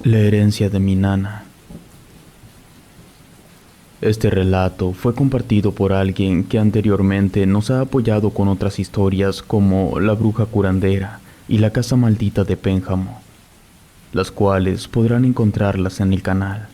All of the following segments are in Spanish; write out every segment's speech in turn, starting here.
La herencia de mi nana. Este relato fue compartido por alguien que anteriormente nos ha apoyado con otras historias como La bruja curandera y La casa maldita de Pénjamo, las cuales podrán encontrarlas en el canal.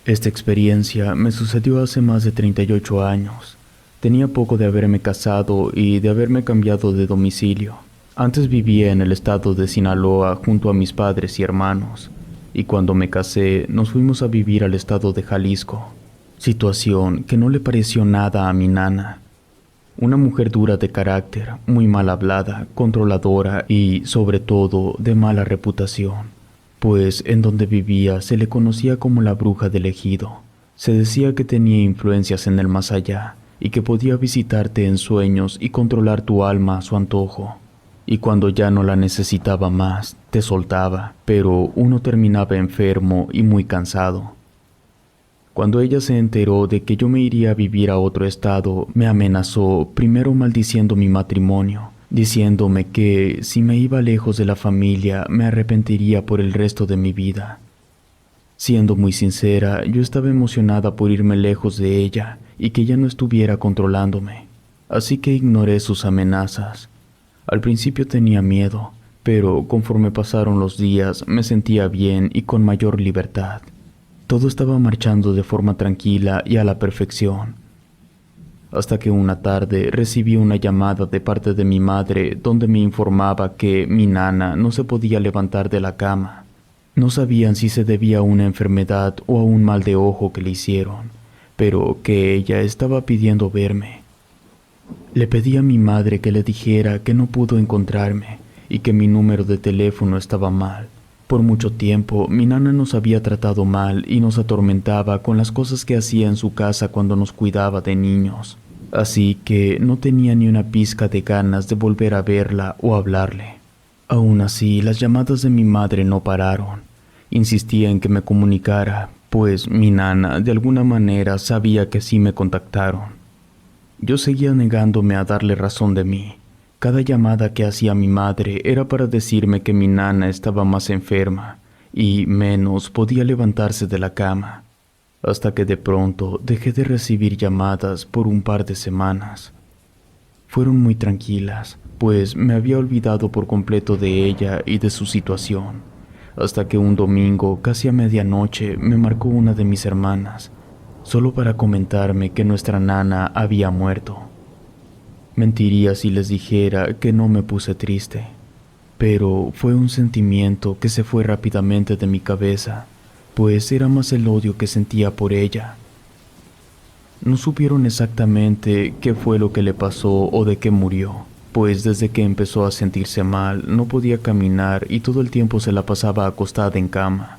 Esta experiencia me sucedió hace más de 38 años. Tenía poco de haberme casado y de haberme cambiado de domicilio. Antes vivía en el estado de Sinaloa junto a mis padres y hermanos, y cuando me casé nos fuimos a vivir al estado de Jalisco, situación que no le pareció nada a mi nana. Una mujer dura de carácter, muy mal hablada, controladora y, sobre todo, de mala reputación, pues en donde vivía se le conocía como la bruja del ejido. Se decía que tenía influencias en el más allá y que podía visitarte en sueños y controlar tu alma a su antojo. Y cuando ya no la necesitaba más, te soltaba, pero uno terminaba enfermo y muy cansado. Cuando ella se enteró de que yo me iría a vivir a otro estado, me amenazó, primero maldiciendo mi matrimonio, diciéndome que si me iba lejos de la familia me arrepentiría por el resto de mi vida. Siendo muy sincera, yo estaba emocionada por irme lejos de ella y que ya no estuviera controlándome, así que ignoré sus amenazas. Al principio tenía miedo, pero conforme pasaron los días me sentía bien y con mayor libertad. Todo estaba marchando de forma tranquila y a la perfección, hasta que una tarde recibí una llamada de parte de mi madre donde me informaba que mi nana no se podía levantar de la cama. No sabían si se debía a una enfermedad o a un mal de ojo que le hicieron, pero que ella estaba pidiendo verme. Le pedí a mi madre que le dijera que no pudo encontrarme y que mi número de teléfono estaba mal. Por mucho tiempo mi nana nos había tratado mal y nos atormentaba con las cosas que hacía en su casa cuando nos cuidaba de niños. Así que no tenía ni una pizca de ganas de volver a verla o hablarle. Aún así, las llamadas de mi madre no pararon. Insistía en que me comunicara, pues mi nana de alguna manera sabía que sí me contactaron. Yo seguía negándome a darle razón de mí. Cada llamada que hacía mi madre era para decirme que mi nana estaba más enferma y menos podía levantarse de la cama, hasta que de pronto dejé de recibir llamadas por un par de semanas. Fueron muy tranquilas, pues me había olvidado por completo de ella y de su situación, hasta que un domingo, casi a medianoche, me marcó una de mis hermanas, solo para comentarme que nuestra nana había muerto. Mentiría si les dijera que no me puse triste, pero fue un sentimiento que se fue rápidamente de mi cabeza, pues era más el odio que sentía por ella. No supieron exactamente qué fue lo que le pasó o de qué murió, pues desde que empezó a sentirse mal no podía caminar y todo el tiempo se la pasaba acostada en cama.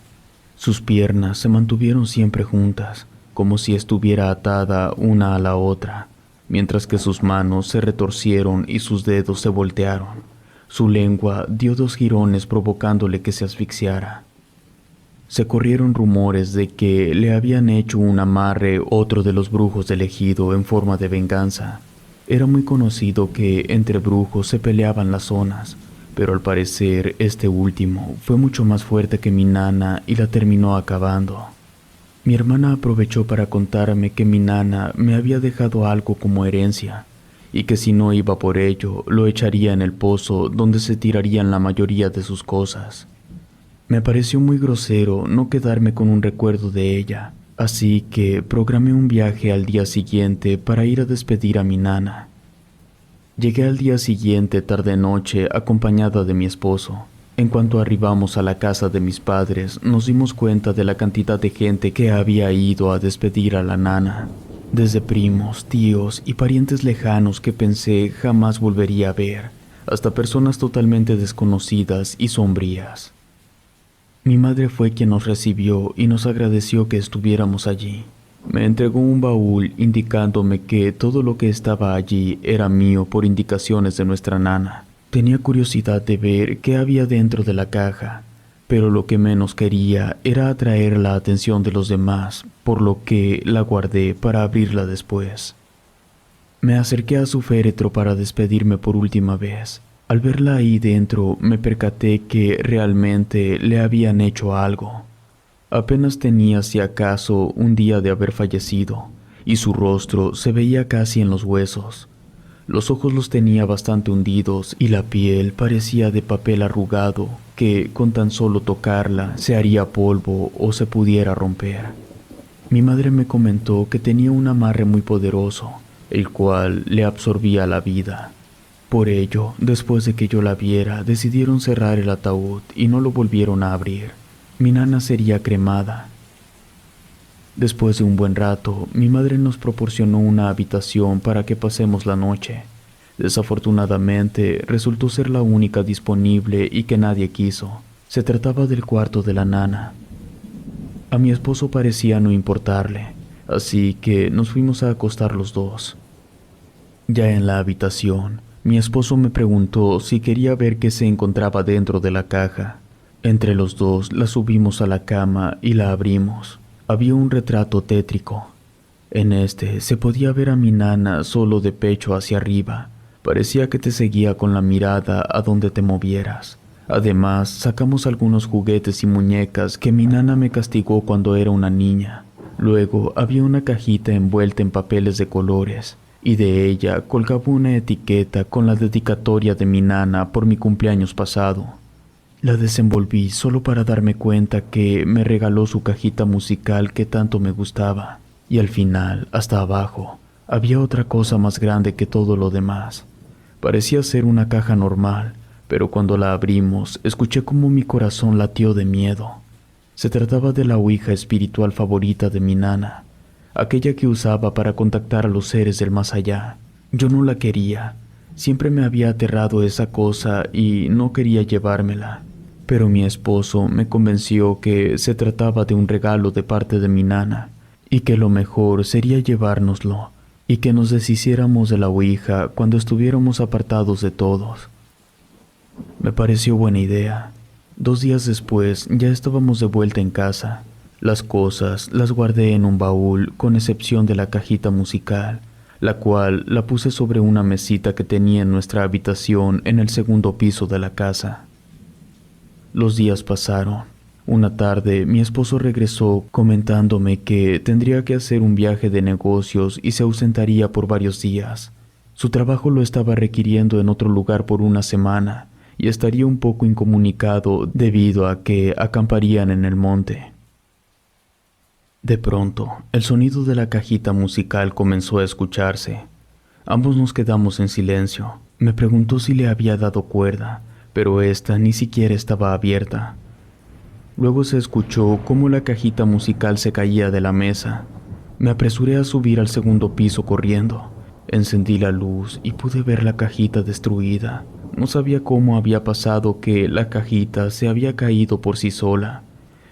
Sus piernas se mantuvieron siempre juntas, como si estuviera atada una a la otra, mientras que sus manos se retorcieron y sus dedos se voltearon. Su lengua dio 2 girones provocándole que se asfixiara. Se corrieron rumores de que le habían hecho un amarre otro de los brujos del ejido en forma de venganza. Era muy conocido que entre brujos se peleaban las zonas, pero al parecer este último fue mucho más fuerte que mi nana y la terminó acabando. Mi hermana aprovechó para contarme que mi nana me había dejado algo como herencia, y que si no iba por ello, lo echaría en el pozo donde se tirarían la mayoría de sus cosas. Me pareció muy grosero no quedarme con un recuerdo de ella, así que programé un viaje al día siguiente para ir a despedir a mi nana. Llegué al día siguiente tarde-noche acompañada de mi esposo. En cuanto arribamos a la casa de mis padres, nos dimos cuenta de la cantidad de gente que había ido a despedir a la nana, desde primos, tíos y parientes lejanos que pensé jamás volvería a ver, hasta personas totalmente desconocidas y sombrías. Mi madre fue quien nos recibió y nos agradeció que estuviéramos allí. Me entregó un baúl indicándome que todo lo que estaba allí era mío por indicaciones de nuestra nana. Tenía curiosidad de ver qué había dentro de la caja, pero lo que menos quería era atraer la atención de los demás, por lo que la guardé para abrirla después. Me acerqué a su féretro para despedirme por última vez. Al verla ahí dentro, me percaté que realmente le habían hecho algo. Apenas tenía si acaso un día de haber fallecido, y su rostro se veía casi en los huesos. Los ojos los tenía bastante hundidos y la piel parecía de papel arrugado que, con tan solo tocarla, se haría polvo o se pudiera romper. Mi madre me comentó que tenía un amarre muy poderoso, el cual le absorbía la vida. Por ello, después de que yo la viera, decidieron cerrar el ataúd y no lo volvieron a abrir. Mi nana sería cremada. Después de un buen rato, mi madre nos proporcionó una habitación para que pasemos la noche. Desafortunadamente, resultó ser la única disponible y que nadie quiso. Se trataba del cuarto de la nana. A mi esposo parecía no importarle, así que nos fuimos a acostar los dos. Ya en la habitación, mi esposo me preguntó si quería ver qué se encontraba dentro de la caja. Entre los dos la subimos a la cama y la abrimos. Había un retrato tétrico. En este se podía ver a mi nana solo de pecho hacia arriba. Parecía que te seguía con la mirada a donde te movieras. Además, sacamos algunos juguetes y muñecas que mi nana me castigó cuando era una niña. Luego había una cajita envuelta en papeles de colores, y de ella colgaba una etiqueta con la dedicatoria de mi nana por mi cumpleaños pasado. La desenvolví solo para darme cuenta que me regaló su cajita musical que tanto me gustaba, y al final, hasta abajo, había otra cosa más grande que todo lo demás. Parecía ser una caja normal, pero cuando la abrimos, escuché cómo mi corazón latió de miedo. Se trataba de la ouija espiritual favorita de mi nana, aquella que usaba para contactar a los seres del más allá. Yo no la quería, siempre me había aterrado esa cosa y no quería llevármela. Pero mi esposo me convenció que se trataba de un regalo de parte de mi nana, y que lo mejor sería llevárnoslo, y que nos deshiciéramos de la ouija cuando estuviéramos apartados de todos. Me pareció buena idea. 2 días después ya estábamos de vuelta en casa. Las cosas las guardé en un baúl con excepción de la cajita musical, la cual la puse sobre una mesita que tenía en nuestra habitación en el segundo piso de la casa. Los días pasaron. Una tarde mi esposo regresó comentándome que tendría que hacer un viaje de negocios y se ausentaría por varios días. Su trabajo lo estaba requiriendo en otro lugar por una semana y estaría un poco incomunicado debido a que acamparían en el monte. De pronto, el sonido de la cajita musical comenzó a escucharse. Ambos nos quedamos en silencio. Me preguntó si le había dado cuerda, pero esta ni siquiera estaba abierta. Luego se escuchó cómo la cajita musical se caía de la mesa. Me apresuré a subir al segundo piso corriendo. Encendí la luz y pude ver la cajita destruida. No sabía cómo había pasado que la cajita se había caído por sí sola.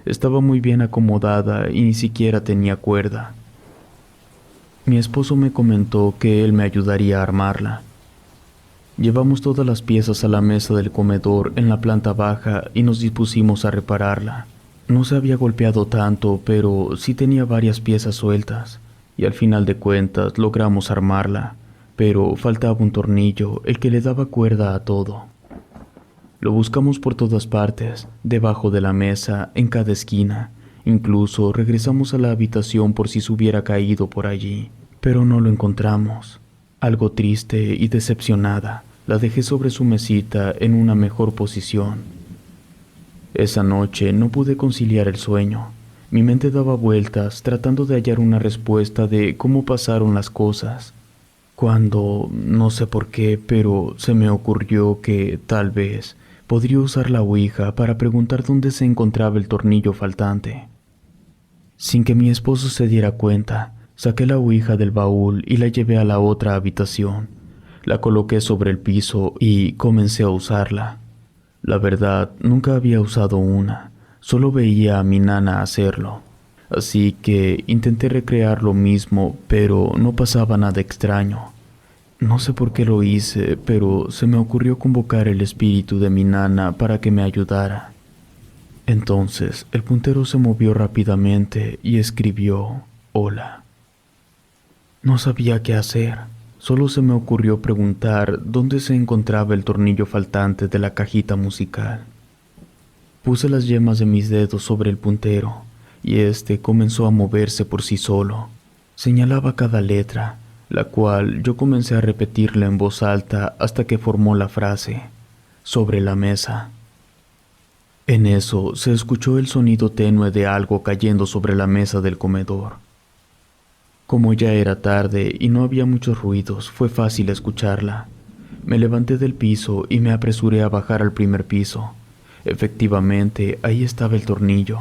Estaba muy bien acomodada y ni siquiera tenía cuerda. Mi esposo me comentó que él me ayudaría a armarla. Llevamos todas las piezas a la mesa del comedor en la planta baja y nos dispusimos a repararla. No se había golpeado tanto, pero sí tenía varias piezas sueltas, y al final de cuentas logramos armarla, pero faltaba un tornillo, el que le daba cuerda a todo. Lo buscamos por todas partes, debajo de la mesa, en cada esquina. Incluso regresamos a la habitación por si se hubiera caído por allí, pero no lo encontramos. Algo triste y decepcionada, la dejé sobre su mesita en una mejor posición. Esa noche no pude conciliar el sueño. Mi mente daba vueltas tratando de hallar una respuesta de cómo pasaron las cosas. Cuando, no sé por qué, pero se me ocurrió que, tal vez, podría usar la ouija para preguntar dónde se encontraba el tornillo faltante. Sin que mi esposo se diera cuenta, saqué la ouija del baúl y la llevé a la otra habitación. La coloqué sobre el piso y comencé a usarla. La verdad, nunca había usado una, solo veía a mi nana hacerlo. Así que intenté recrear lo mismo, pero no pasaba nada extraño. No sé por qué lo hice, pero se me ocurrió convocar el espíritu de mi nana para que me ayudara. Entonces, el puntero se movió rápidamente y escribió: «Hola». No sabía qué hacer. Solo se me ocurrió preguntar dónde se encontraba el tornillo faltante de la cajita musical. Puse las yemas de mis dedos sobre el puntero y este comenzó a moverse por sí solo. Señalaba cada letra, la cual yo comencé a repetirla en voz alta hasta que formó la frase: sobre la mesa. En eso se escuchó el sonido tenue de algo cayendo sobre la mesa del comedor. Como ya era tarde y no había muchos ruidos, fue fácil escucharla. Me levanté del piso y me apresuré a bajar al primer piso. Efectivamente, ahí estaba el tornillo.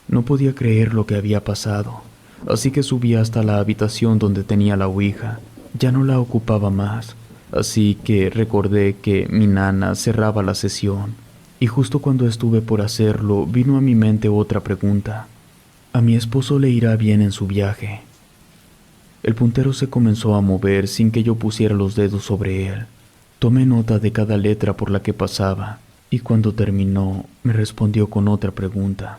No podía creer lo que había pasado, así que subí hasta la habitación donde tenía la ouija. Ya no la ocupaba más, así que recordé que mi nana cerraba la sesión. Y justo cuando estuve por hacerlo, vino a mi mente otra pregunta. ¿A mi esposo le irá bien en su viaje? El puntero se comenzó a mover sin que yo pusiera los dedos sobre él. Tomé nota de cada letra por la que pasaba, y cuando terminó, me respondió con otra pregunta.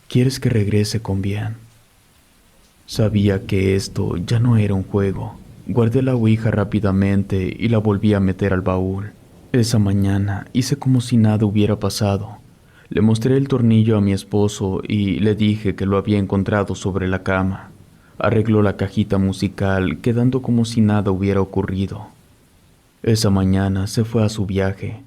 ¿Quieres que regrese con bien? Sabía que esto ya no era un juego. Guardé la ouija rápidamente y la volví a meter al baúl. Esa mañana hice como si nada hubiera pasado. Le mostré el tornillo a mi esposo y le dije que lo había encontrado sobre la cama. Arregló la cajita musical, quedando como si nada hubiera ocurrido. Esa mañana se fue a su viaje.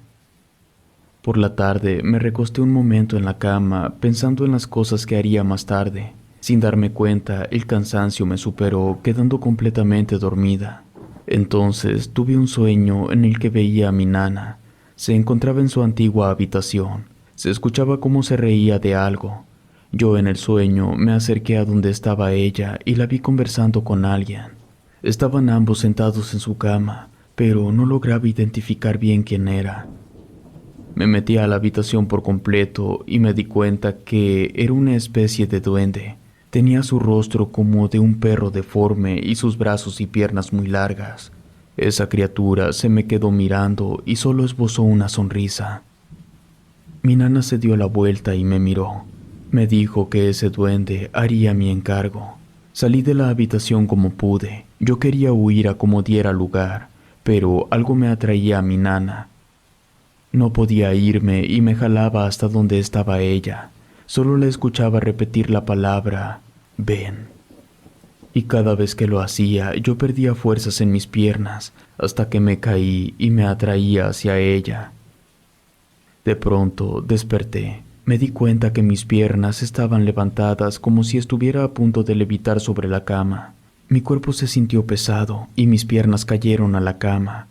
Por la tarde me recosté un momento en la cama pensando en las cosas que haría más tarde. Sin darme cuenta, el cansancio me superó, quedando completamente dormida. Entonces tuve un sueño en el que veía a mi nana. Se encontraba en su antigua habitación. Se escuchaba cómo se reía de algo. Yo en el sueño me acerqué a donde estaba ella y la vi conversando con alguien. Estaban ambos sentados en su cama, pero no lograba identificar bien quién era. Me metí a la habitación por completo y me di cuenta que era una especie de duende. Tenía su rostro como de un perro deforme y sus brazos y piernas muy largas. Esa criatura se me quedó mirando y solo esbozó una sonrisa. Mi nana se dio la vuelta y me miró. Me dijo que ese duende haría mi encargo. Salí de la habitación como pude. Yo quería huir a como diera lugar, pero algo me atraía a mi nana. No podía irme y me jalaba hasta donde estaba ella. Solo la escuchaba repetir la palabra «ven». Y cada vez que lo hacía, yo perdía fuerzas en mis piernas, hasta que me caí y me atraía hacia ella. De pronto desperté. Me di cuenta que mis piernas estaban levantadas como si estuviera a punto de levitar sobre la cama. Mi cuerpo se sintió pesado y mis piernas cayeron a la cama.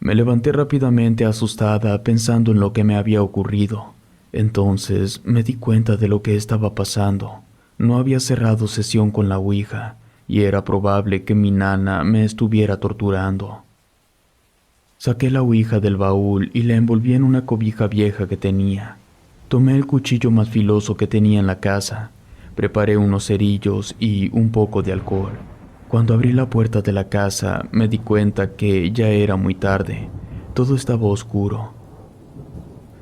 Me levanté rápidamente asustada pensando en lo que me había ocurrido. Entonces me di cuenta de lo que estaba pasando. No había cerrado sesión con la ouija y era probable que mi nana me estuviera torturando. Saqué la ouija del baúl y la envolví en una cobija vieja que tenía. Tomé el cuchillo más filoso que tenía en la casa, preparé unos cerillos y un poco de alcohol. Cuando abrí la puerta de la casa, me di cuenta que ya era muy tarde. Todo estaba oscuro.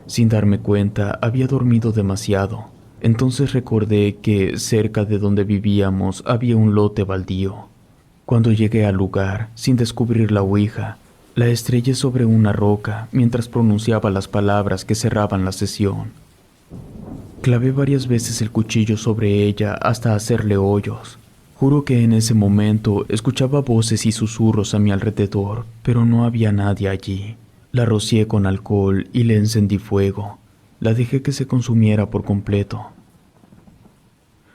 Sin darme cuenta, había dormido demasiado. Entonces recordé que cerca de donde vivíamos había un lote baldío. Cuando llegué al lugar, sin descubrir la ouija, la estrellé sobre una roca mientras pronunciaba las palabras que cerraban la sesión. Clavé varias veces el cuchillo sobre ella hasta hacerle hoyos. Juro que en ese momento escuchaba voces y susurros a mi alrededor, pero no había nadie allí. La rocié con alcohol y le encendí fuego. La dejé que se consumiera por completo.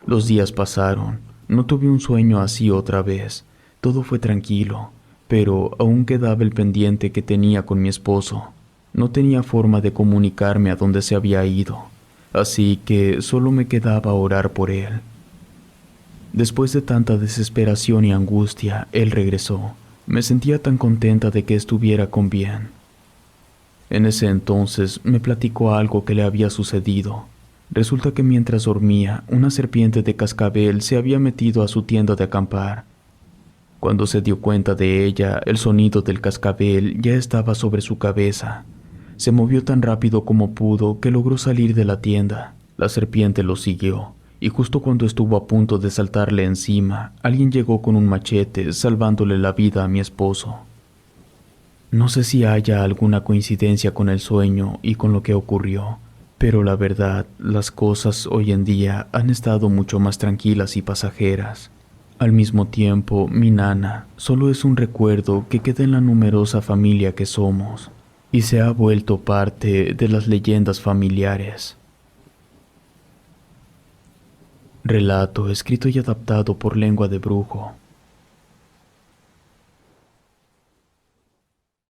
Los días pasaron. No tuve un sueño así otra vez. Todo fue tranquilo, pero aún quedaba el pendiente que tenía con mi esposo. No tenía forma de comunicarme a dónde se había ido, así que solo me quedaba orar por él. Después de tanta desesperación y angustia, él regresó. Me sentía tan contenta de que estuviera con bien. En ese entonces me platicó algo que le había sucedido. Resulta que mientras dormía, una serpiente de cascabel se había metido a su tienda de acampar. Cuando se dio cuenta de ella, el sonido del cascabel ya estaba sobre su cabeza. Se movió tan rápido como pudo que logró salir de la tienda. La serpiente lo siguió y justo cuando estuvo a punto de saltarle encima, alguien llegó con un machete salvándole la vida a mi esposo. No sé si haya alguna coincidencia con el sueño y con lo que ocurrió, pero la verdad, las cosas hoy en día han estado mucho más tranquilas y pasajeras. Al mismo tiempo, mi nana solo es un recuerdo que queda en la numerosa familia que somos, y se ha vuelto parte de las leyendas familiares. Relato escrito y adaptado por Lengua de Brujo.